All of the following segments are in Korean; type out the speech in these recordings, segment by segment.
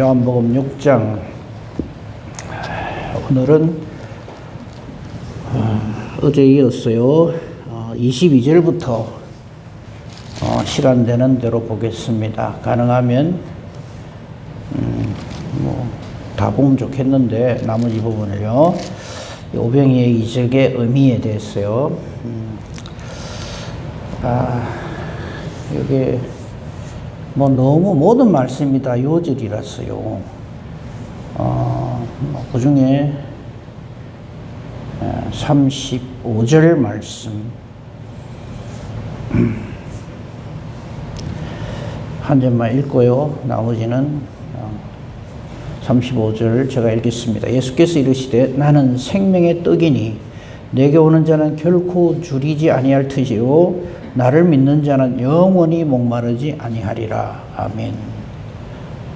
요한복음 6장. 오늘은 어제 이었어요. 22절부터 시간 되는 대로 보겠습니다. 가능하면 다 보면 좋겠는데 나머지 부분을요. 오병이의 이적의 의미에 대해서요. 여기 너무 모든 말씀이 다 요절이라서요. 그 중에 35절 말씀 한 절만 읽고요. 나머지는 35절 제가 읽겠습니다. 예수께서 이르시되 나는 생명의 떡이니 내게 오는 자는 결코 줄이지 아니할 터이요 나를 믿는 자는 영원히 목마르지 아니하리라. 아멘.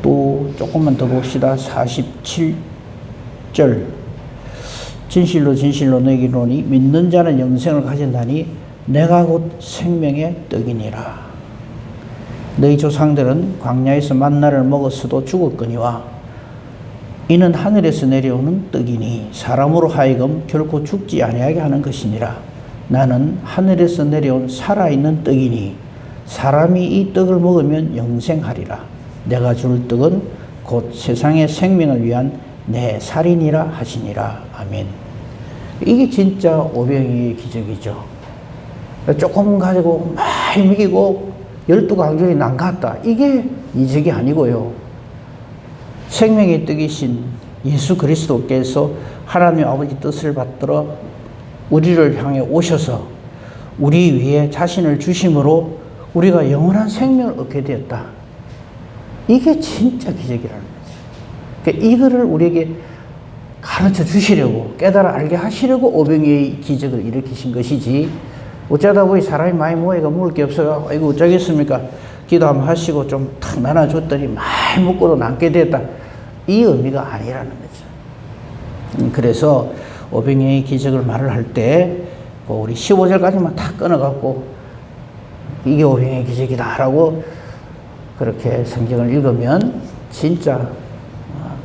또 조금만 더 봅시다. 47절 진실로 진실로 너희에게 이르노니 믿는 자는 영생을 가진다니 내가 곧 생명의 떡이니라. 너희 조상들은 광야에서 만나를 먹었어도 죽었거니와 이는 하늘에서 내려오는 떡이니 사람으로 하여금 결코 죽지 아니하게 하는 것이니라. 나는 하늘에서 내려온 살아있는 떡이니 사람이 이 떡을 먹으면 영생하리라. 내가 줄 떡은 곧 세상의 생명을 위한 내 살이니라 하시니라. 아멘. 이게 진짜 오병이의 기적이죠. 조금 가지고 많이 먹이고 12강줄이 난갔다. 이게 이적이 아니고요. 생명의 떡이신 예수 그리스도께서 하나님 아버지 뜻을 받들어 우리를 향해 오셔서 우리 위에 자신을 주심으로 우리가 영원한 생명을 얻게 되었다. 이게 진짜 기적이라는 거죠. 그러니까 이거를 우리에게 가르쳐 주시려고 깨달아 알게 하시려고 오병이의 기적을 일으키신 것이지 어쩌다 보니 사람이 많이 모이가 먹을 게 없어요. 이거 어쩌겠습니까? 기도 한번 하시고 좀 탁 나눠줬더니 많이 먹고도 남게 됐다. 이 의미가 아니라는 거죠. 그래서 오병이의 기적을 말을 할 때 우리 15절까지만 다 끊어갖고 이게 오병이의 기적이다 라고 그렇게 성경을 읽으면 진짜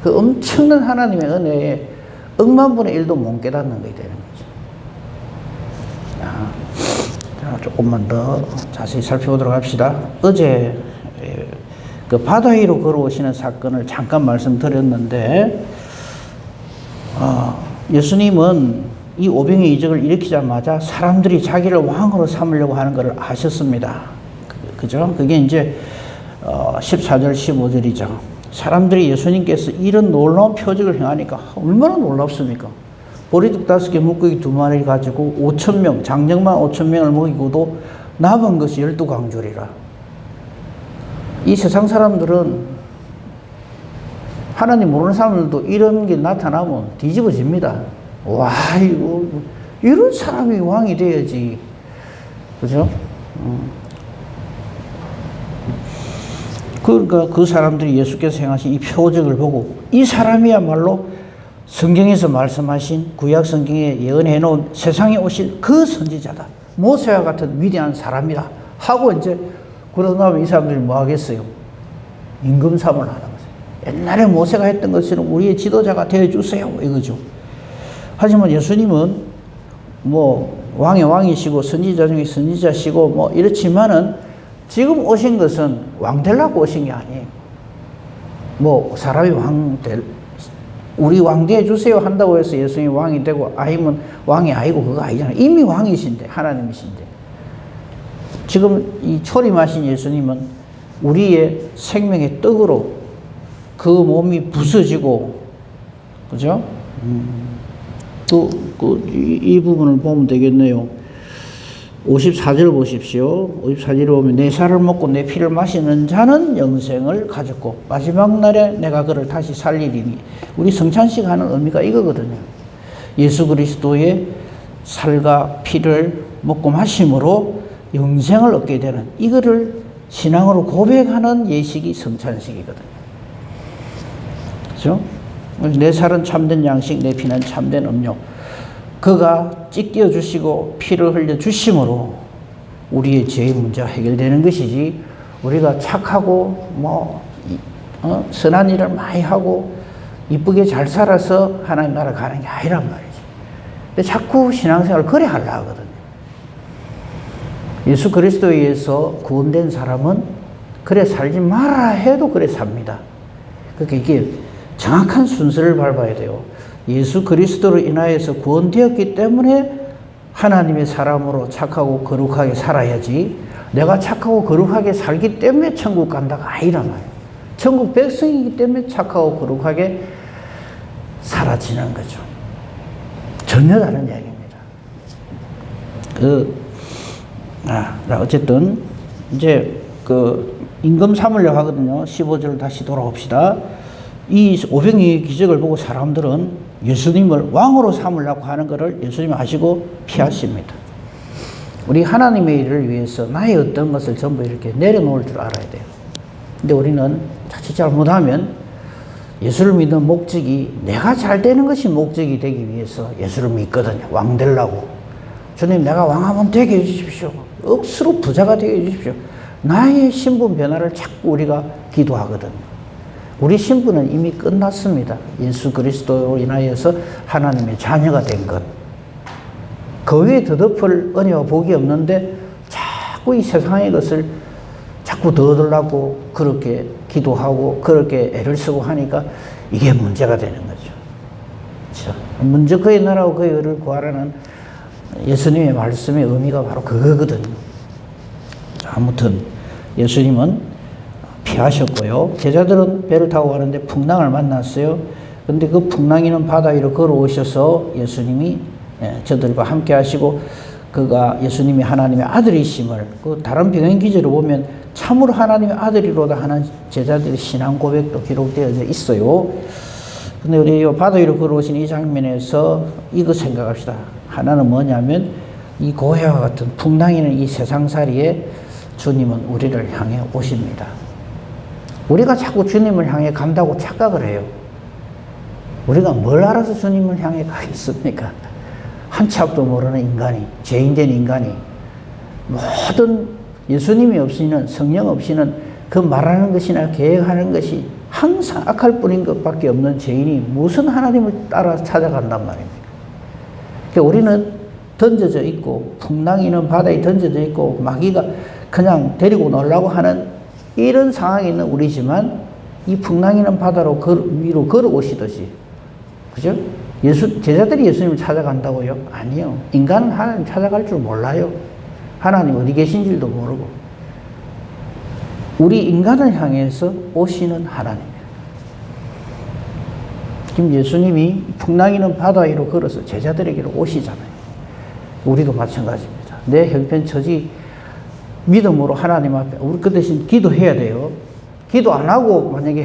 그 엄청난 하나님의 은혜에 억만분의 1도 못 깨닫는 것이 되는 거죠. 자, 조금만 더 자세히 살펴보도록 합시다. 어제 그 바다 위로 걸어오시는 사건을 잠깐 말씀드렸는데 예수님은 이 오병이의 이적을 일으키자마자 사람들이 자기를 왕으로 삼으려고 하는 것을 아셨습니다. 그죠? 그게 이제 14절 15절이죠. 사람들이 예수님께서 이런 놀라운 표적을 행하니까 얼마나 놀랍습니까? 보리떡 5개 물고기 2마리 가지고 5,000명 장정만 5,000명을 먹이고도 남은 것이 12강줄이라. 이 세상 사람들은 하나님 모르는 사람들도 이런 게 나타나면 뒤집어집니다. 와, 이런 사람이 왕이 돼야지. 그죠? 그러니까 그 사람들이 예수께서 행하신 이 표적을 보고 이 사람이야말로 성경에서 말씀하신 구약 성경에 예언해 놓은 세상에 오실 그 선지자다. 모세와 같은 위대한 사람이다. 하고 이제 그러고 나면 이 사람들이 뭐 하겠어요? 임금삼을 하는 거죠. 옛날에 모세가 했던 것처럼 우리의 지도자가 되어주세요. 이거죠. 하지만 예수님은 왕의 왕이시고 선지자 중에 선지자시고 이렇지만은 지금 오신 것은 왕 되려고 오신 게 아니에요. 사람이 우리 왕 되어주세요 한다고 해서 예수님이 왕이 되고 아니면 왕이 아니고 그거 아니잖아요. 이미 왕이신데, 하나님이신데. 지금 이 초림하신 예수님은 우리의 생명의 떡으로 그 몸이 부서지고, 그죠? 이 부분을 보면 되겠네요. 54절 보십시오. 54절에 보면 내 살을 먹고 내 피를 마시는 자는 영생을 가졌고 마지막 날에 내가 그를 다시 살리리니. 우리 성찬식 하는 의미가 이거거든요. 예수 그리스도의 살과 피를 먹고 마심으로 영생을 얻게 되는, 이거를 신앙으로 고백하는 예식이 성찬식이거든요. 그렇죠? 내 살은 참된 양식, 내 피는 참된 음료. 그가 찢겨 주시고 피를 흘려 주심으로 우리의 죄의 문제가 해결되는 것이지, 우리가 착하고 선한 일을 많이 하고 이쁘게 잘 살아서 하나님 나라 가는 게 아니란 말이지. 근데 자꾸 신앙생활을 그래 하려 하거든요. 예수 그리스도에 의해서 구원된 사람은 그래 살지 마라 해도 그래 삽니다. 그러니까 이게 정확한 순서를 밟아야 돼요. 예수 그리스도로 인하여서 구원되었기 때문에 하나님의 사람으로 착하고 거룩하게 살아야지, 내가 착하고 거룩하게 살기 때문에 천국 간다가 아니란 말이에요. 천국 백성이기 때문에 착하고 거룩하게 사라지는 거죠. 전혀 다른 이야기입니다. 어쨌든 이제 임금 삼으려고 하거든요. 15절 다시 돌아옵시다. 이 500명의 기적을 보고 사람들은 예수님을 왕으로 삼으려고 하는 것을 예수님이 아시고 피하십니다. 우리 하나님의 일을 위해서 나의 어떤 것을 전부 이렇게 내려놓을 줄 알아야 돼요. 근데 우리는 자칫 잘못하면 예수를 믿는 목적이 내가 잘 되는 것이 목적이 되기 위해서 예수를 믿거든요. 왕 되려고. 주님, 내가 왕 한번 되게 해주십시오. 억수로 부자가 되게 해주십시오. 나의 신분 변화를 자꾸 우리가 기도하거든요. 우리 신분은 이미 끝났습니다. 예수 그리스도로 인하여서 하나님의 자녀가 된 것. 그 위에 더덮을 은혜와 복이 없는데 자꾸 이 세상의 것을 자꾸 더 얻으려고 그렇게 기도하고 그렇게 애를 쓰고 하니까 이게 문제가 되는 거죠. 그렇죠? 먼저 그의 나라와 그의 의를 구하라는 예수님의 말씀의 의미가 바로 그거거든요. 아무튼 예수님은 피하셨고요. 제자들은 배를 타고 가는데 풍랑을 만났어요. 근데 그 풍랑이는 바다 위로 걸어오셔서 예수님이 저들과 함께 하시고, 그가 예수님이 하나님의 아들이심을, 그 다른 병행 기제를 보면 참으로 하나님의 아들이로다 하는 제자들의 신앙 고백도 기록되어 있어요. 근데 우리 바다 위로 걸어오신 이 장면에서 이거 생각합시다. 하나는 뭐냐면 이 고해와 같은 풍랑이는 이 세상살이에 주님은 우리를 향해 오십니다. 우리가 자꾸 주님을 향해 간다고 착각을 해요. 우리가 뭘 알아서 주님을 향해 가겠습니까? 한치 앞도 모르는 인간이, 죄인된 인간이, 모든 예수님이 없이는, 성령 없이는 그 말하는 것이나 계획하는 것이 항상 악할 뿐인 것밖에 없는 죄인이 무슨 하나님을 따라 찾아간단 말입니다. 그러니까 우리는 던져져 있고, 풍랑이는 바다에 던져져 있고, 마귀가 그냥 데리고 놀라고 하는 이런 상황에 있는 우리지만, 이 풍랑이는 바다로 위로 걸어오시듯이, 그죠? 제자들이 예수님을 찾아간다고요? 아니요. 인간은 하나님 찾아갈 줄 몰라요. 하나님 어디 계신 줄도 모르고. 우리 인간을 향해서 오시는 하나님이에요. 지금 예수님이 풍랑이는 바다 위로 걸어서 제자들에게로 오시잖아요. 우리도 마찬가지입니다. 내 형편 처지 믿음으로 하나님 앞에, 우리 그 대신 기도해야 돼요. 기도 안 하고 만약에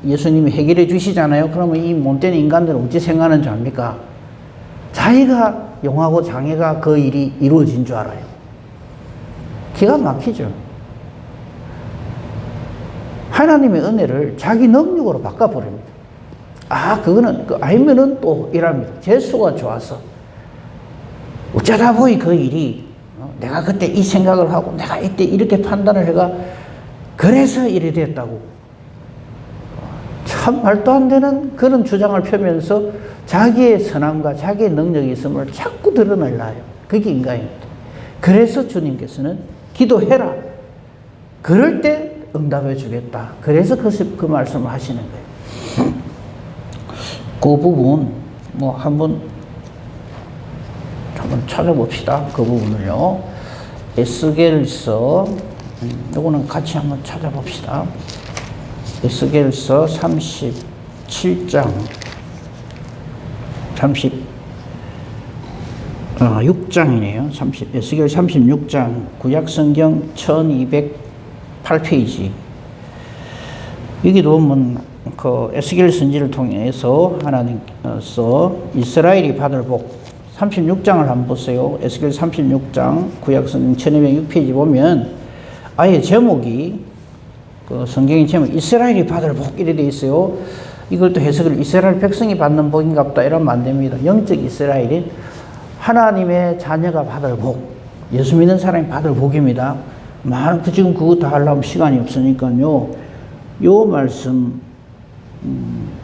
예수님이 해결해 주시잖아요. 그러면 이 못된 인간들은 어찌 생각하는 줄 압니까? 자기가 용하고 장애가 그 일이 이루어진 줄 알아요. 기가 막히죠. 하나님의 은혜를 자기 능력으로 바꿔버립니다. 그거는, 아니면은 또 이랍니다. 재수가 좋아서. 어쩌다 보니 그 일이, 내가 그때 이 생각을 하고, 내가 이때 이렇게 판단을 해가, 그래서 이래 됐다고. 참 말도 안 되는 그런 주장을 펴면서 자기의 선함과 자기의 능력이 있음을 자꾸 드러내려요. 그게 인간입니다. 그래서 주님께서는 기도해라. 그럴 때 응답해 주겠다. 그래서 그 말씀을 하시는 거예요. 그 부분, 한번 찾아봅시다. 그 부분을요. 에스겔서, 요거는 같이 한번 찾아봅시다. 에스겔서 37장, 6장이네요. 에스겔 36장, 구약성경 1208페이지. 여기도 보면 그 에스겔 선지를 통해서 하나님께서 이스라엘이 받을 복, 36장을 한번 보세요. 에스겔 36장, 구약성경 1206페이지 보면 아예 제목이, 그 성경의 제목 이스라엘이 받을 복 이래 돼 있어요. 이걸 또 해석을 이스라엘 백성이 받는 복인가 보다 이러면 안 됩니다. 영적 이스라엘인 하나님의 자녀가 받을 복, 예수 믿는 사람이 받을 복입니다. 지금 그거 다 하려면 시간이 없으니까요. 요 말씀,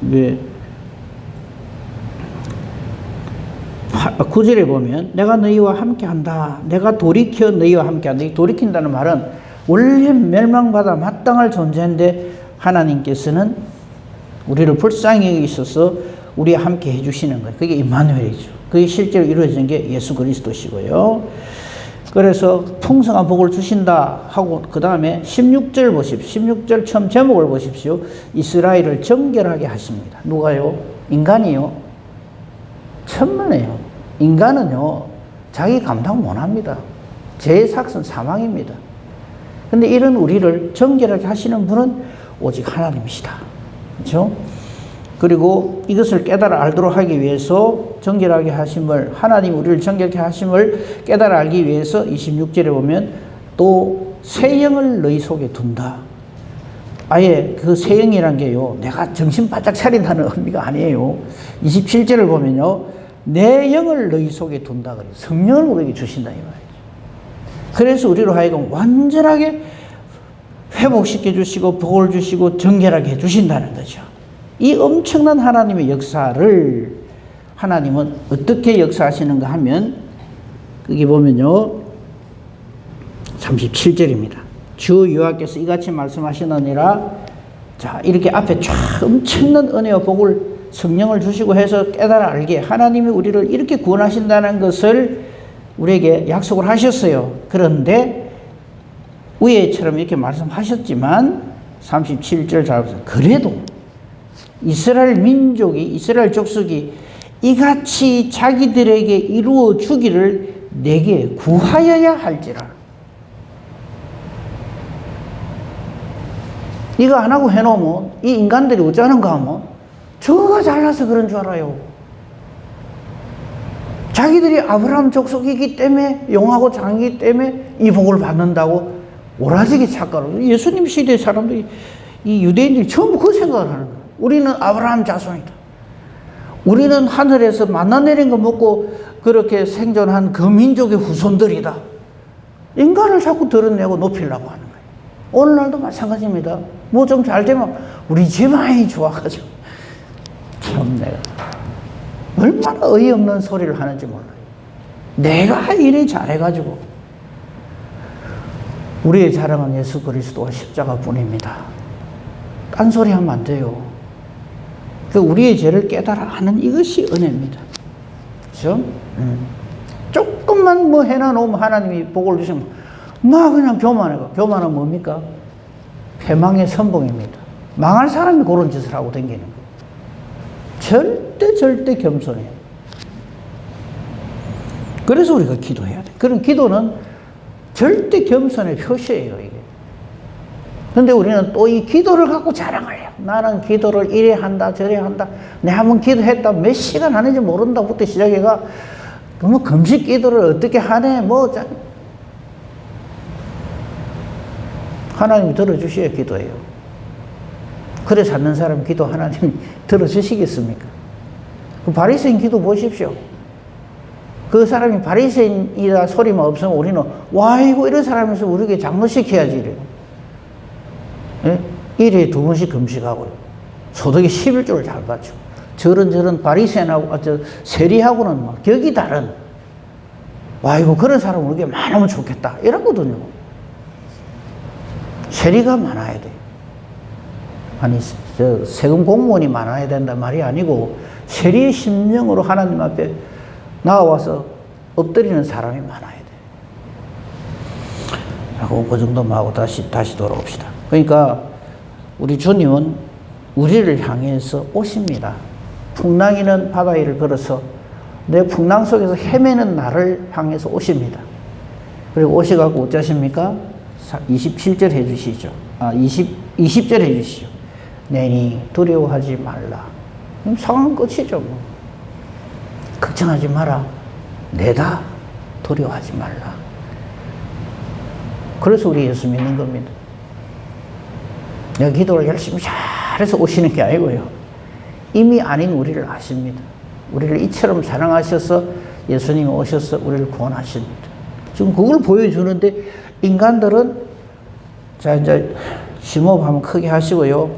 왜, 9절에 보면 내가 너희와 함께한다. 내가 돌이켜 너희와 함께한다. 이 돌이킨다는 말은 원래 멸망받아 마땅할 존재인데 하나님께서는 우리를 불쌍히 여기셔서 우리와 함께 해주시는 거예요. 그게 임마누엘이죠. 그게 실제로 이루어진 게 예수 그리스도시고요. 그래서 풍성한 복을 주신다 하고 그 다음에 16절 보십시오. 16절 처음 제목을 보십시오. 이스라엘을 정결하게 하십니다. 누가요? 인간이요. 천만에요. 인간은요, 자기 감당 못합니다. 죄의 삭은 사망입니다. 근데 이런 우리를 정결하게 하시는 분은 오직 하나님이시다. 그렇죠? 그리고 이것을 깨달아 알도록 하기 위해서 정결하게 하심을, 하나님 우리를 정결하게 하심을 깨달아 알기 위해서 26절에 보면 또 새 영을 너희 속에 둔다. 아예 그 새 영이란 게요, 내가 정신 바짝 차린다는 의미가 아니에요. 27절을 보면요, 내 영을 너희 속에 둔다 그래요. 성령을 우리에게 주신다 이 말이죠. 그래서 우리로 하여금 완전하게 회복시켜 주시고 복을 주시고 정결하게 해 주신다는 거죠. 이 엄청난 하나님의 역사를 하나님은 어떻게 역사하시는가 하면 거기 보면요 37절입니다. 주 여호와께서 이같이 말씀하시느니라. 자, 이렇게 앞에 쫙 엄청난 은혜와 복을 성령을 주시고 해서 깨달아 알게 하나님이 우리를 이렇게 구원하신다는 것을 우리에게 약속을 하셨어요. 그런데 위에처럼 이렇게 말씀하셨지만 37절 잘 보세요. 그래도 이스라엘 민족이, 이스라엘 족속이 이같이 자기들에게 이루어 주기를 내게 구하여야 할지라. 이거 안 하고 해놓으면 이 인간들이 어쩌는가 하면 저가 잘나서 그런 줄 알아요. 자기들이 아브라함 족속이기 때문에, 용하고 장이기 때문에 이 복을 받는다고 오라지게 착각을. 예수님 시대 사람들이, 이 유대인들이 전부 그 생각을 하는 거예요. 우리는 아브라함 자손이다. 우리는 하늘에서 만나 내린 거 먹고 그렇게 생존한 그 민족의 후손들이다. 인간을 자꾸 드러내고 높이려고 하는 거예요. 오늘날도 마찬가지입니다. 뭐 좀 잘 되면 우리 집안이 좋아가지고. 참 내가 얼마나 어이없는 소리를 하는지 몰라요. 내가 이래 잘해가지고. 우리의 자랑은 예수 그리스도와 십자가뿐입니다. 딴소리 하면 안 돼요. 그 우리의 죄를 깨달아 하는 이것이 은혜입니다. 그렇죠? 조금만 뭐 해놔놓으면 하나님이 복을 주시면 막 그냥 교만해가. 교만은 뭡니까? 패망의 선봉입니다. 망할 사람이 그런 짓을 하고 다니는 거예요. 절대 겸손해요. 그래서 우리가 기도해야 돼. 그런 기도는 절대 겸손의 표시예요, 이게. 근데 우리는 또 이 기도를 갖고 자랑하려고. 나는 기도를 이래 한다, 저래 한다. 내가 한번 기도했다, 몇 시간 하는지 모른다부터 시작해가, 뭐 금식 기도를 어떻게 하네, 뭐. 하나님이 들어주셔야 기도해요. 그래 찾는 사람 기도 하나님이 들어주시겠습니까? 그 바리새인 기도 보십시오. 그 사람이 바리새인이다 소리만 없으면 우리는 와 이거 이런 사람에서 우리에게 장로시켜야지 이래요. 예? 일에 2번씩 금식하고요. 소득이 11조를 잘 받죠. 저런 바리새인하고 세리하고는 막 격이 다른. 와 이거 그런 사람 우리에게 많으면 좋겠다 이러거든요. 세리가 많아야 돼. 아니 세금 공무원이 많아야 된단 말이 아니고 세리의 심령으로 하나님 앞에 나와서 엎드리는 사람이 많아야 돼. 라고 그 정도만 하고 다시 돌아옵시다. 그러니까 우리 주님은 우리를 향해서 오십니다. 풍랑이는 바다 위를 걸어서 내 풍랑 속에서 헤매는 나를 향해서 오십니다. 그리고 오셔갖고 어쩌십니까? 27절 해주시죠. 20절 해주시죠. 내니 두려워하지 말라. 상황은 끝이죠. 뭐. 걱정하지 마라. 내다. 두려워하지 말라. 그래서 우리 예수 믿는 겁니다. 내가 기도를 열심히 잘해서 오시는 게 아니고요. 이미 아닌 우리를 아십니다. 우리를 이처럼 사랑하셔서 예수님이 오셔서 우리를 구원하십니다. 지금 그걸 보여주는데 인간들은 자 이제 심호흡 한번 크게 하시고요.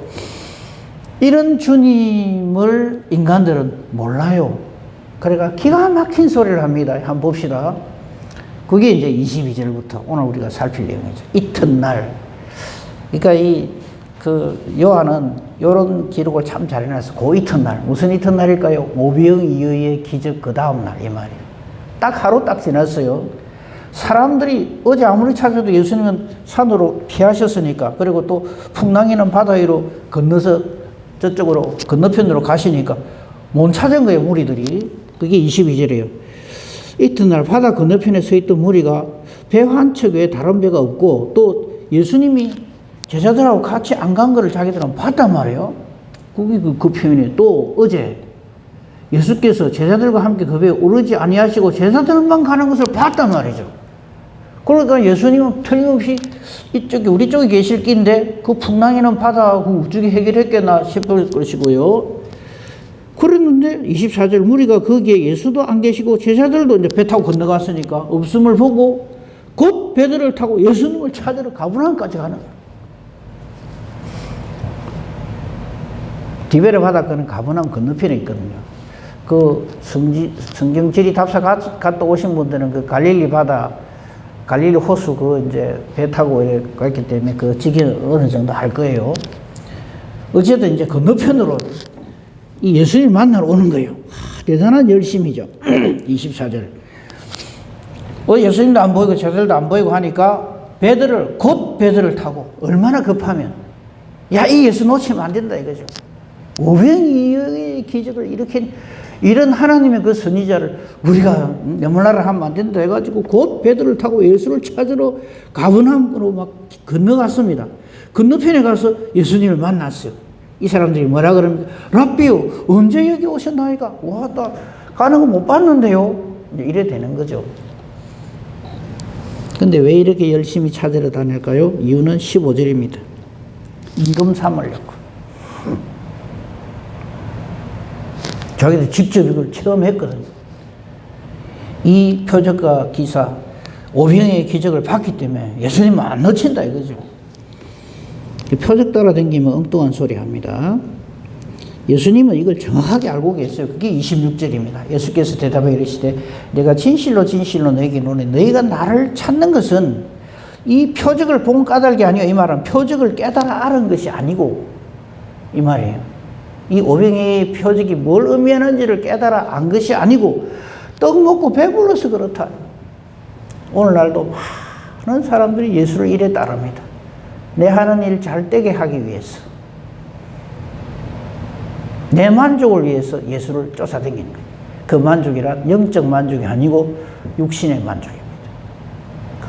이런 주님을 인간들은 몰라요. 그러니까 기가 막힌 소리를 합니다. 한번 봅시다. 그게 이제 22절부터 오늘 우리가 살필 내용이죠. 이튿날. 그러니까 요한은 이런 기록을 참 잘 해놨어. 그 이튿날. 무슨 이튿날일까요? 오병이어의 기적 그 다음날, 이 말이에요. 딱 하루 딱 지났어요. 사람들이 어제 아무리 찾아도 예수님은 산으로 피하셨으니까, 그리고 또 풍랑이는 바다 위로 건너서 저쪽으로 건너편으로 가시니까 못 찾은 거예요, 무리들이. 그게 22절이에요. 이튿날 바다 건너편에 서 있던 무리가 배 한 척 외에 다른 배가 없고, 또 예수님이 제자들하고 같이 안 간 거를 자기들은 봤단 말이에요. 그게 그 표현이에요. 또 어제 예수께서 제자들과 함께 그 배에 오르지 아니하시고 제자들만 가는 것을 봤단 말이죠. 그러니까 예수님은 틀림없이 이쪽에 우리 쪽에 계실 낀데 그 풍랑이는 바다하고 우쪽에 해결했겠나 싶을 것이고요. 그랬는데 24절 무리가 거기에 예수도 안 계시고 제자들도 이제 배 타고 건너갔으니까 없음을 보고 곧 배들을 타고 예수님을 찾으러 가버나움까지 가는 거예요. 디베레 바닷가는 가버나움 건너편에 있거든요. 그 성경 지리 답사 갔다 오신 분들은 그 갈릴리 바다, 갈릴리 호수 그 이제 배 타고 갔기 때문에 그 지기 어느 정도 알 거예요. 어쨌든 이제 건너편으로 이 예수님 만나러 오는 거예요. 대단한 열심이죠. 24절. 예수님도 안 보이고 제자들도 안 보이고 하니까 곧 배들을 타고 얼마나 급하면 이 예수 놓치면 안 된다 이거죠. 오병이어의 기적을 일으킨 이런 하나님의 그 선지자를 우리가 메모나라 하면 안 된다 해가지고 곧 배들을 타고 예수를 찾으러 가버나움으로 막 건너갔습니다. 건너편에 가서 예수님을 만났어요. 이 사람들이 뭐라 그럽니까? 랍비요, 언제 여기 오셨나이까? 와, 나 가는 거 못 봤는데요. 이래 되는 거죠. 근데 왜 이렇게 열심히 찾으러 다닐까요? 이유는 15절입니다. 임금 삼으려고. 자기들 직접 이걸 체험했거든요. 이 표적과 기사, 오병이의 기적을 봤기 때문에 예수님은 안 놓친다 이거죠. 표적 따라 다니면 엉뚱한 소리 합니다. 예수님은 이걸 정확하게 알고 계세요. 그게 26절입니다. 예수께서 대답하여 이르시되 내가 진실로 진실로 너에게 이르노니 너희가 나를 찾는 것은 이 표적을 본 까닭이 아니요. 이 말은 표적을 깨달아 알은 것이 아니고 이 말이에요. 이 오병이의 표적이 뭘 의미하는지를 깨달아 안 것이 아니고 떡 먹고 배불러서 그렇다. 오늘날도 많은 사람들이 예수를 이래 따릅니다. 내 하는 일 잘 되게 하기 위해서, 내 만족을 위해서 예수를 쫓아다니는 거예요. 그 만족이란 영적 만족이 아니고 육신의 만족입니다.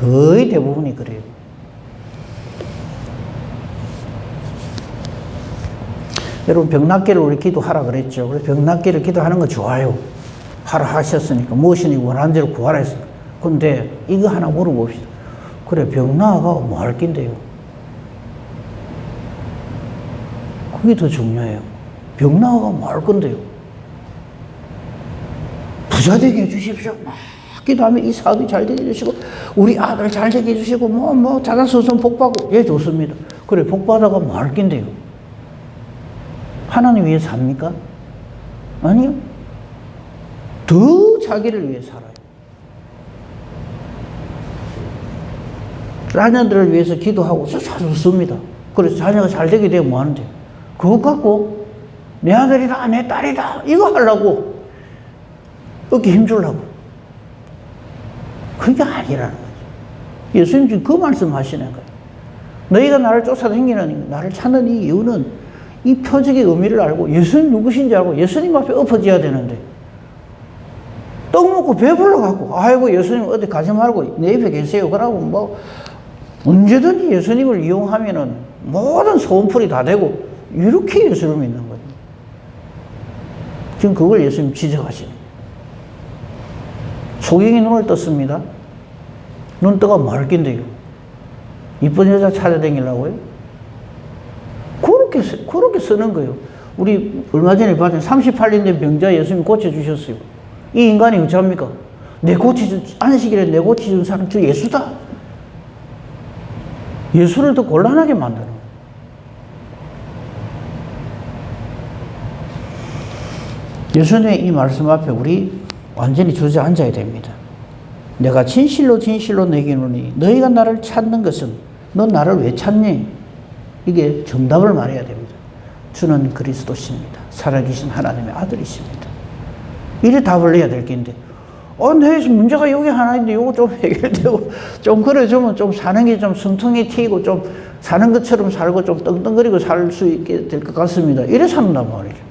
거의 대부분이 그래요. 여러분 병 낫기를 우리 기도하라 그랬죠. 그래서 병 낫기를 기도하는 거 좋아요. 하라 하셨으니까 무엇이니 원하는 대로 구하라 했으니까. 근데 이거 하나 물어봅시다. 그래 병 나아가고 뭐 할 낀데요? 그게 더 중요해요. 병 나아가고 뭐 할 건데요? 부자 되게 해주십시오. 막 기도하면 이 사업이 잘 되게 해주시고 우리 아들 잘 되게 해주시고 자자손손 복받고 예 좋습니다. 그래 복받아가 뭐 할 낀데요? 하나님 위해서 삽니까? 아니요. 더 자기를 위해 살아요. 자녀들을 위해서 기도하고 좋습니다. 그래서 자녀가 잘 되게 되면 뭐 하는데요? 그것 갖고 내 아들이다 내 딸이다 이거 하려고 어깨 힘주려고 그게 아니라는 거죠. 예수님 지금 그 말씀 하시는 거예요. 너희가 나를 쫓아다니는 나를 찾는 이 이유는 이 표적의 의미를 알고 예수님 누구신지 알고 예수님 앞에 엎어져야 되는데 떡 먹고 배불러갖고 아이고 예수님 어디 가지 말고 내 옆에 계세요. 그러고 뭐 언제든지 예수님을 이용하면은 모든 소원풀이 다 되고 이렇게 예수를 믿는 거예요. 지금 그걸 예수님 지적하시는 거예요. 소경이 눈을 떴습니다. 눈 떠가 뭐 할 낀데요? 이쁜 여자 찾아다니려고요? 그렇게 쓰는 거예요. 우리 얼마 전에 봤던 38년 된 병자 예수님 고쳐주셨어요. 이 인간이 어찌합니까? 안식일에 내 고쳐준 사람 저 예수다. 예수를 더 곤란하게 만드는 거예요. 예수님의 이 말씀 앞에 우리 완전히 주저앉아야 됩니다. 내가 진실로 진실로 내게 이르노니 너희가 나를 찾는 것은 너 나를 왜 찾니? 이게 정답을 말해야 됩니다. 주는 그리스도십니다. 살아계신 하나님의 아들이십니다. 이래 답을 내야 될 텐데 내 문제가 여기 하나 있는데 이거 좀 해결되고 좀 그래주면 좀 사는 게 좀 숨통이 튀고 좀 사는 것처럼 살고 좀 떵떵거리고 살 수 있게 될 것 같습니다. 이래 산단 말이죠.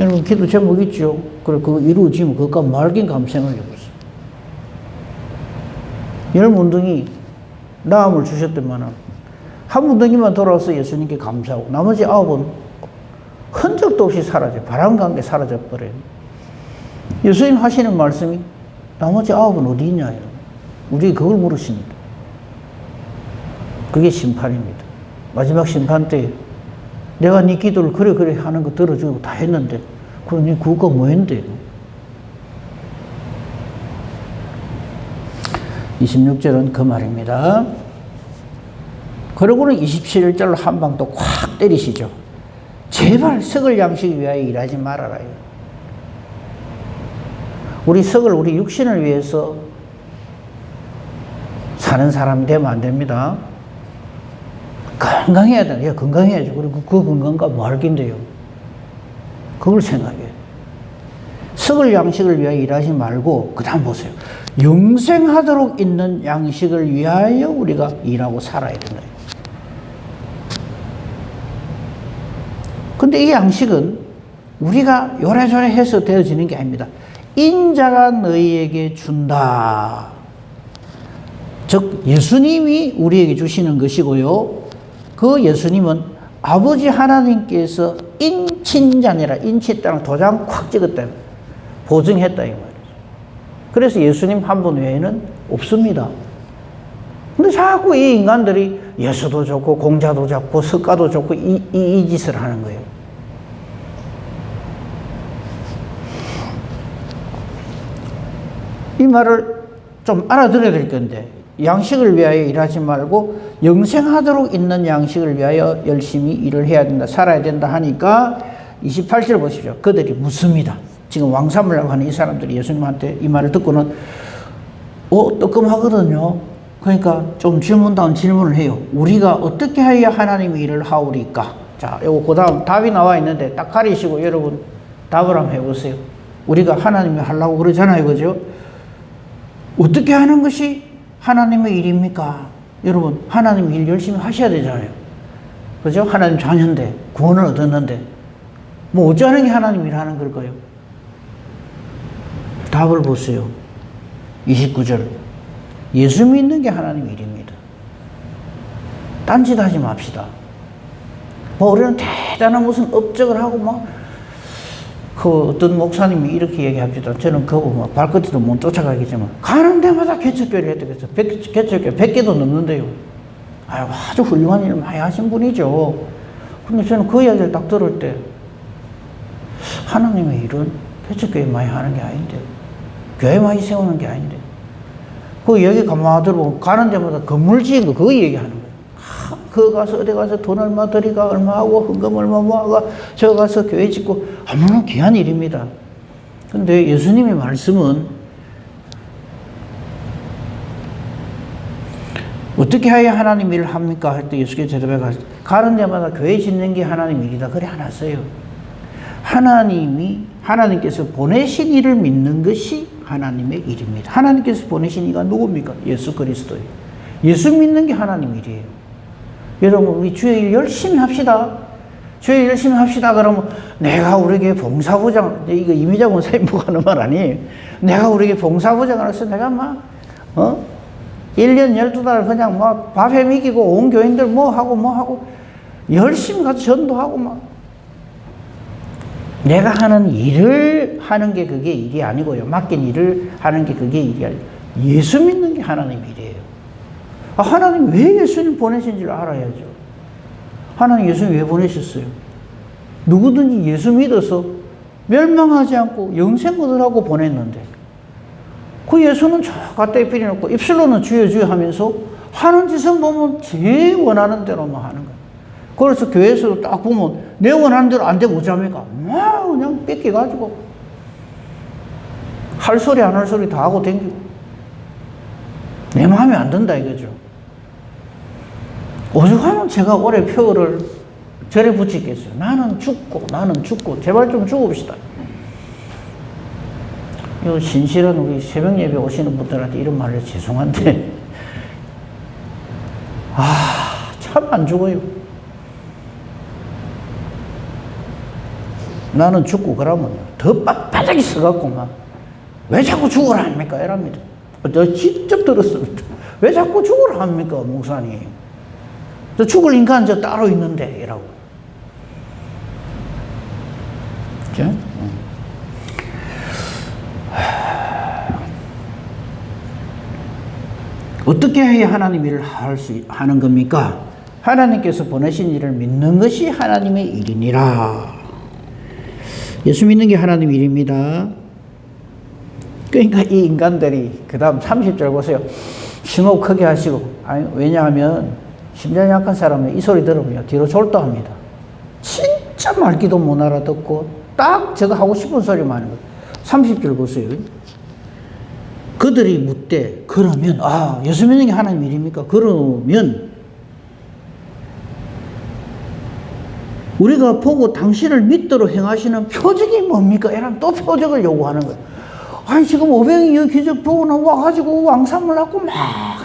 여러분 기도 제목 있죠? 그래 그거 이루어지면 그것과 말긴 감생을 해보세요. 10문둥이 나음을 주셨더만은 한 문둥이만 돌아와서 예수님께 감사하고 나머지 9은 흔적도 없이 사라져 바람과 함께 사라져 버려요. 예수님 하시는 말씀이 나머지 9은 어디 있냐 우리 그걸 물으십니다. 그게 심판입니다. 마지막 심판 때 내가 네 기도를 그래 하는 거 들어주고 다 했는데 그럼 네 그거 뭐 했는데 26절은 그 말입니다. 그러고는 27절로 한 방 또 콱 때리시죠. 제발 썩을 양식 위하여 일하지 말아라요. 우리 썩을 우리 육신을 위해서 사는 사람이 되면 안 됩니다. 건강해야 돼. 야, 건강해야죠. 그리고 그 건강과 말긴데요. 그걸 생각해요. 썩을 양식을 위하여 일하지 말고 그 다음 보세요. 영생하도록 있는 양식을 위하여 우리가 일하고 살아야 된다. 근데 이 양식은 우리가 요래저래 해서 되어지는 게 아닙니다. 인자가 너희에게 준다. 즉 예수님이 우리에게 주시는 것이고요. 그 예수님은 아버지 하나님께서 인친자니라. 인치했다는 도장 콱 찍었다. 보증했다 이 말이죠. 그래서 예수님 한 분 외에는 없습니다. 근데 자꾸 이 인간들이 예수도 좋고 공자도 좋고 석가도 좋고 이 짓을 하는 거예요. 이 말을 좀 알아들어야 될 건데 양식을 위하여 일하지 말고 영생하도록 있는 양식을 위하여 열심히 일을 해야 된다. 살아야 된다 하니까 28절 보십시오. 그들이 묻습니다. 지금 왕삼으려고 하는 이 사람들이 예수님한테 이 말을 듣고는 뜨끔하거든요. 그러니까 좀 질문다운 질문을 해요. 우리가 어떻게 하여야 하나님의 일을 하오리까? 자, 요거 그 다음 답이 나와 있는데 딱 가리시고 여러분 답을 한번 해보세요. 우리가 하나님이 하려고 그러잖아요. 그죠? 어떻게 하는 것이 하나님의 일입니까? 여러분 하나님 일 열심히 하셔야 되잖아요. 그죠? 하나님 자녀인데 구원을 얻었는데 뭐 어찌하는 게 하나님 일 하는 걸까요? 답을 보세요. 29절 예수 믿는 게 하나님 일입니다. 딴짓 하지 맙시다. 뭐 우리는 대단한 무슨 업적을 하고 그 어떤 목사님이 이렇게 얘기합니다. 저는 그거 뭐 발끝에도 못 쫓아가겠지만 가는 데마다 개척교회를 했다겠죠. 개척교회 100개도 넘는데요. 아주 훌륭한 일을 많이 하신 분이죠. 근데 저는 그 이야기를 딱 들을 때 하나님의 일은 개척교회 많이 하는 게 아닌데 교회 많이 세우는 게 아닌데 그 얘기 가만히 들어보면 가는 데마다 건물 지은 거 그거 얘기하는 거예요. 그거 가서 어디 가서 돈 얼마 들이가 얼마 하고 헌금 얼마 모아가 저 가서 교회 짓고 아무나 귀한 일입니다. 근데 예수님의 말씀은 어떻게 해야 하나님 일을 합니까? 할 때 예수께서 대답해 가는 데마다 교회 짓는 게 하나님 일이다. 그래 안 하세요. 하나님께서 보내신 이를 믿는 것이 하나님의 일입니다. 하나님께서 보내신 이가 누굽니까? 예수 그리스도예요. 예수 믿는 게 하나님 일이에요. 여러분 우리 주의 일 열심히 합시다. 주의 일 열심히 합시다. 그러면 내가 우리에게 봉사부장, 이거 이미자 권사님 보고 하는 말 아니에요. 내가 우리에게 봉사부장을 해서 내가 1년 12달 그냥 밥해 먹이고 온 교인들 뭐 하고 열심히 가서 전도하고 내가 하는 일을 하는 게 그게 일이 아니고요. 맡긴 일을 하는 게 그게 일이 아니고 예수 믿는 게 하나님 일이에요. 하나님 왜 예수님 보내신지를 알아야죠. 하나님 예수님 왜 보내셨어요? 누구든지 예수 믿어서 멸망하지 않고 영생 얻으라고 보냈는데 그 예수는 저 갖다 입혀놓고 입술로는 주여 주여 하면서 하는 짓은 보면 제일 원하는 대로만 하는 거예요. 그래서 교회에서도 딱 보면 내 원하는 대로 안 되고 어쩌합니까? 막 그냥 뺏겨가지고 할 소리 안 할 소리 다 하고 댕기고 내 마음에 안 든다 이거죠. 오죽하면 제가 올해 표를 절에 붙이겠어요. 나는 죽고 제발 좀 죽읍시다. 이 신실한 우리 새벽 예배 오시는 분들한테 이런 말을 죄송한데 참 안 죽어요. 나는 죽고 그러면 더 빳빳하게 서갖고 막 왜 자꾸 죽으라 합니까? 이랍니다. 저 직접 들었습니다. 왜 자꾸 죽으라 합니까? 목사님. 저 죽을 인간 저 따로 있는데 이라고. 그죠? 어떻게 해야 하나님 일을 하는 겁니까? 하나님께서 보내신 일을 믿는 것이 하나님의 일이니라. 예수 믿는 게 하나님 일입니다. 그러니까 이 인간들이 그 다음 30절 보세요. 심호흡 크게 하시고, 왜냐하면 심장이 약한 사람은 이 소리 들으면 뒤로 졸도합니다. 진짜 말귀도 못 알아듣고 딱 제가 하고 싶은 소리만 하는 거예요. 30절 보세요. 그들이 묻되 그러면 예수 믿는 게 하나님 일입니까? 그러면 우리가 보고 당신을 믿도록 행하시는 표적이 뭡니까? 이런 또 표적을 요구하는 거예요. 지금 오병이 이 기적 보고 와가지고 왕삼을 낳고 막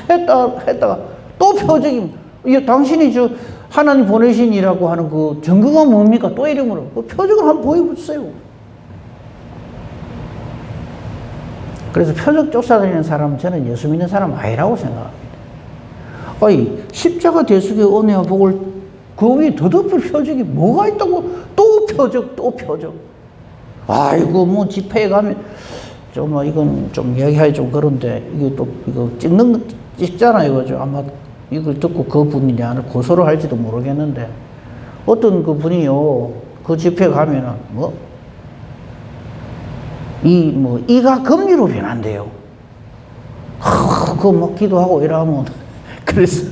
했다가 또 표적이 당신이 하나님 보내신 이라고 하는 그 증거가 뭡니까? 또 이름으로 그 표적을 한번 보여주세요. 그래서 표적 쫓아다니는 사람은 저는 예수 믿는 사람 아니라고 생각합니다. 십자가 대속의 은혜와 복을 그 위에 더덮을 표적이 뭐가 있다고 또 표적. 뭐 집회에 가면 이건 좀 이야기하기 좀 그런데 이게 또 이거 찍잖아요, 그죠? 아마 이걸 듣고 그 분이 나를 고소를 할지도 모르겠는데 어떤 그 분이요 그 집회 가면은 이가 금리로 변한대요. 그거 기도하고 이러면 그래서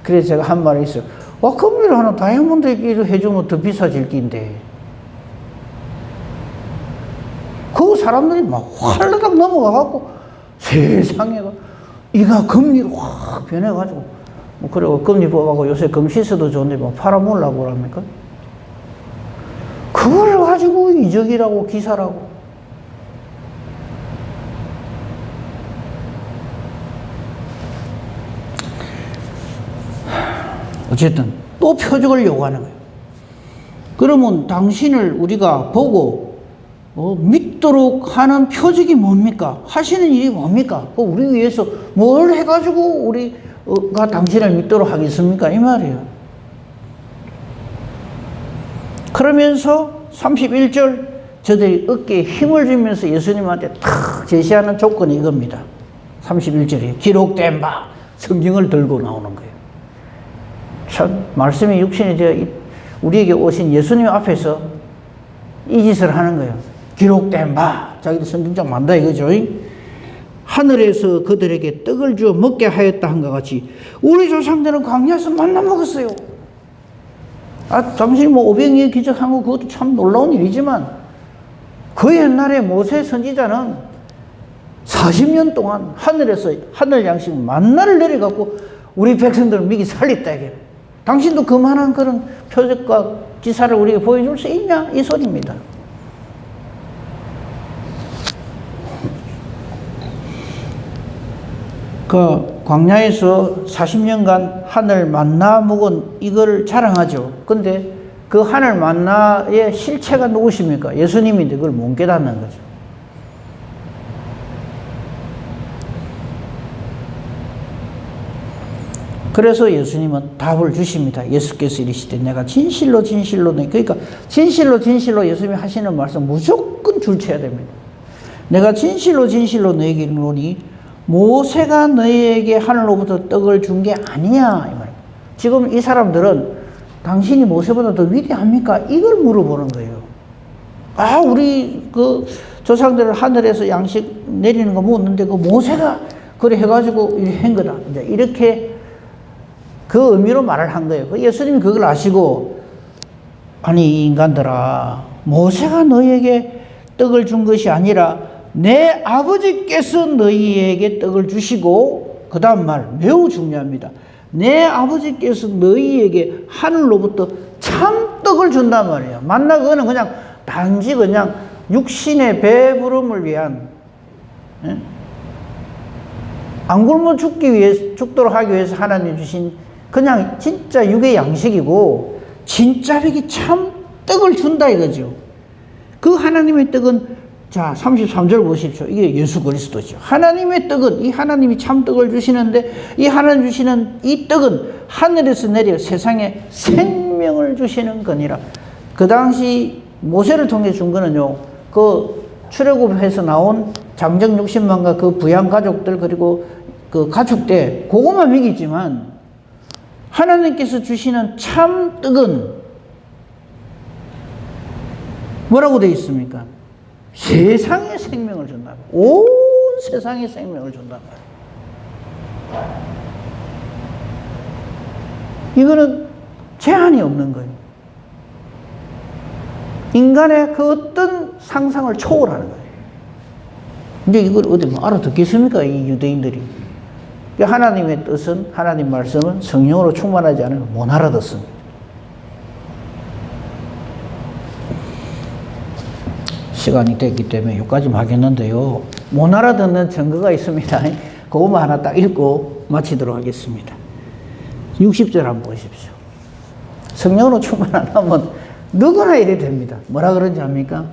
제가 한 말이 있어요. 금리로 하나 다이아몬드 이를 해주면 더 비싸질 낀데. 그 사람들이 막 활라닥 넘어가갖고 세상에 이가 금리로 확 변해가지고 그리고 금리 뽑아가고 요새 금시세도 좋은데 팔아먹으려고 합니까? 그걸 가지고 이적이라고 기사라고. 어쨌든 또 표적을 요구하는 거예요. 그러면 당신을 우리가 보고 믿도록 하는 표적이 뭡니까? 하시는 일이 뭡니까? 우리 위해서 뭘 해가지고 우리가 당신을 믿도록 하겠습니까? 이 말이에요. 그러면서 31절 저들이 어깨에 힘을 주면서 예수님한테 탁 제시하는 조건이 이겁니다. 31절에 기록된 바 성경을 들고 나오는 거예요. 참 말씀이 육신이 되어 우리에게 오신 예수님 앞에서 이 짓을 하는 거예요. 기록된 바 자기들 성경장 만다 이거죠. 하늘에서 그들에게 떡을 주어 먹게 하였다 한것 같이 우리 조상들은 광야에서 만나 먹었어요. 당신이 오병이의 기적한 거 그것도 참 놀라운 일이지만 그 옛날에 모세 선지자는 40년 동안 하늘에서 하늘 양식 만나를 내려갖고 우리 백성들을 미기 살렸다 이게. 당신도 그만한 그런 표적과 기사를 우리에게 보여줄 수 있냐? 이 소리입니다. 그 광야에서 40년간 하늘 만나 먹은 이걸 자랑하죠. 근데 그 하늘 만나의 실체가 누구십니까? 예수님인데 그걸 못 깨닫는 거죠. 그래서 예수님은 답을 주십니다. 예수께서 이르시되 내가 진실로 그러니까 진실로 예수님이 하시는 말씀 무조건 줄쳐야 됩니다. 내가 진실로 너에게 이르노니 모세가 너희에게 하늘로부터 떡을 준 게 아니야. 이 말입니다. 지금 이 사람들은 당신이 모세보다 더 위대합니까? 이걸 물어보는 거예요. 우리 그 조상들 하늘에서 양식 내리는 거 먹었는데 그 모세가 그래 해가지고 이렇게 한 거다. 이제 이렇게 그 의미로 말을 한 거예요. 예수님이 그걸 아시고, 아니 이 인간들아, 모세가 너희에게 떡을 준 것이 아니라 내 아버지께서 너희에게 떡을 주시고, 그 다음 말 매우 중요합니다. 내 아버지께서 너희에게 하늘로부터 참떡을 준단 말이에요. 만나 그거는 그냥 단지 그냥 육신의 배부름을 위한, 예? 안 굶어 죽도록 하기 위해서 하나님 주신 그냥 진짜 육의 양식이고, 진짜 이게 참 떡을 준다 이거죠. 그 하나님의 떡은, 자 33절 보십시오. 이게 예수 그리스도죠. 하나님의 떡은, 이 하나님이 참 떡을 주시는데, 이 하나님 주시는 이 떡은 하늘에서 내려 세상에 생명을 주시는 거니라. 그 당시 모세를 통해 준 거는요, 그 출애굽해서 나온 장정 60만과 그 부양 가족들, 그리고 그 가축대, 그것만 먹이지만, 하나님께서 주시는 참 떡은 뭐라고 되어 있습니까? 세상의 생명을 준다. 온 세상의 생명을 준단 말이에요. 이거는 제한이 없는 거예요. 인간의 그 어떤 상상을 초월하는 거예요. 근데 이걸 어디 뭐 알아듣겠습니까? 이 유대인들이. 하나님의 뜻은, 하나님 말씀은 성령으로 충만하지 않으면 못 알아듣습니다. 시간이 됐기 때문에 여기까지 하겠는데요. 못 알아듣는 증거가 있습니다. 그것만 하나 딱 읽고 마치도록 하겠습니다. 60절 한번 보십시오. 성령으로 충만 안 하면 누구나 이래 됩니다. 뭐라 그런지 압니까?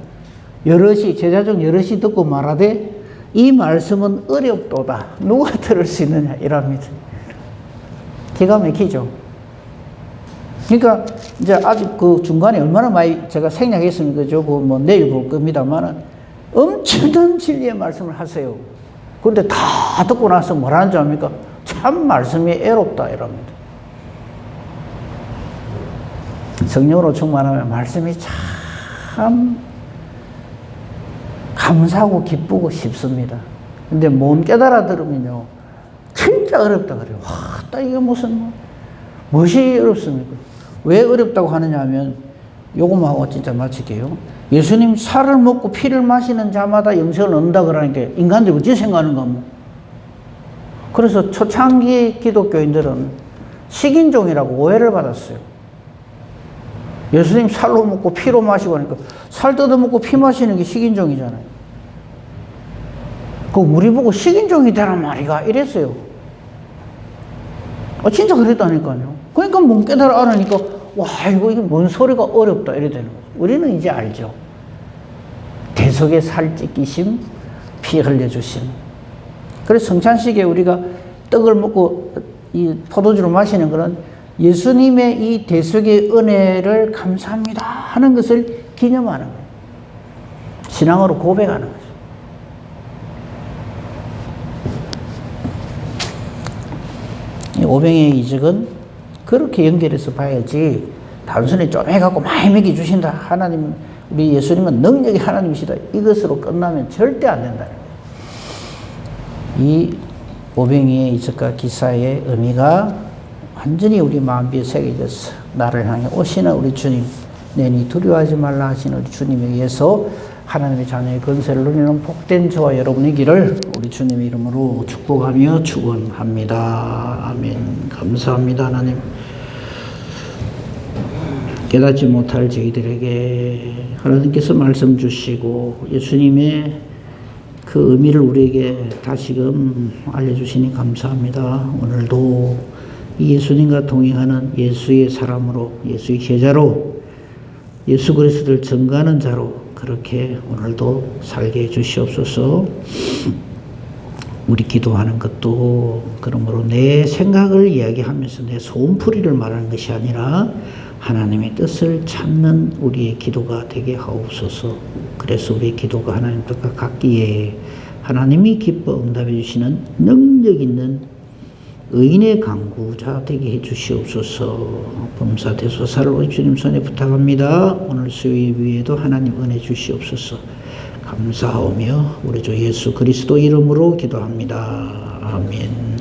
여럿이, 제자 중 여럿이 듣고 말하되 이 말씀은 어렵도다. 누가 들을 수 있느냐 이랍니다. 기가 막히죠. 그러니까 이제 아직 그 중간에 얼마나 많이 제가 생략했습니까? 저거 뭐 내일 볼 겁니다만은 엄청난 진리의 말씀을 하세요. 그런데 다 듣고 나서 뭐라는 줄 압니까? 참 말씀이 애롭다 이랍니다. 성령으로 충만하면 말씀이 참 감사하고 기쁘고 쉽습니다. 근데 못 깨달아 들으면요, 진짜 어렵다 그래요. 와, 딱 이게 무슨, 무엇이 어렵습니까? 왜 어렵다고 하느냐 하면, 요거만 하고 진짜 마칠게요. 예수님 살을 먹고 피를 마시는 자마다 영생을 얻는다 그러니까 인간들이 어찌 생각하는가 뭐. 그래서 초창기 기독교인들은 식인종이라고 오해를 받았어요. 예수님 살로 먹고 피로 마시고 하니까 살 뜯어먹고 피 마시는 게 식인종이잖아요. 그 우리 보고 식인종이 되란 말이가 이랬어요. 진짜 그랬다니까요. 그러니까 못 깨달아 알으니까 와 이게 뭔 소리가 어렵다 이래 되는 거죠. 우리는 이제 알죠. 대속의 살 찢기심, 피 흘려주심. 그래서 성찬식에 우리가 떡을 먹고 이 포도주를 마시는 것은 예수님의 이 대속의 은혜를 감사합니다 하는 것을 기념하는 거예요. 신앙으로 고백하는 거죠. 이 오병이의 이적은 그렇게 연결해서 봐야지, 단순히 좀 해갖고 많이 먹여주신다, 하나님은, 우리 예수님은 능력이 하나님이시다, 이것으로 끝나면 절대 안 된다는 거예요. 이 오병이의 이적과 기사의 의미가 완전히 우리 마음비에 새겨졌어. 나를 향해 오시는 우리 주님, 내니 두려워하지 말라 하시는 우리 주님에 의해서 하나님의 자녀의 건세를 누리는 복된 저와 여러분이기를 우리 주님의 이름으로 축복하며 축원합니다. 아멘. 감사합니다. 하나님, 깨닫지 못할 저희들에게 하나님께서 말씀 주시고 예수님의 그 의미를 우리에게 다시금 알려주시니 감사합니다. 오늘도 이 예수님과 동행하는 예수의 사람으로, 예수의 제자로, 예수 그리스도를 전가하는 자로 그렇게 오늘도 살게 해주시옵소서. 우리 기도하는 것도 그러므로 내 생각을 이야기하면서 내 소음풀이를 말하는 것이 아니라 하나님의 뜻을 찾는 우리의 기도가 되게 하옵소서. 그래서 우리의 기도가 하나님 뜻과 같기에 하나님이 기뻐 응답해 주시는 능력 있는 의인의 강구자 되게 해 주시옵소서. 범사 대소사를 우리 주님 손에 부탁합니다. 오늘 수요 예배에도 하나님 은혜 주시옵소서. 감사하오며 우리 주 예수 그리스도 이름으로 기도합니다. 아멘.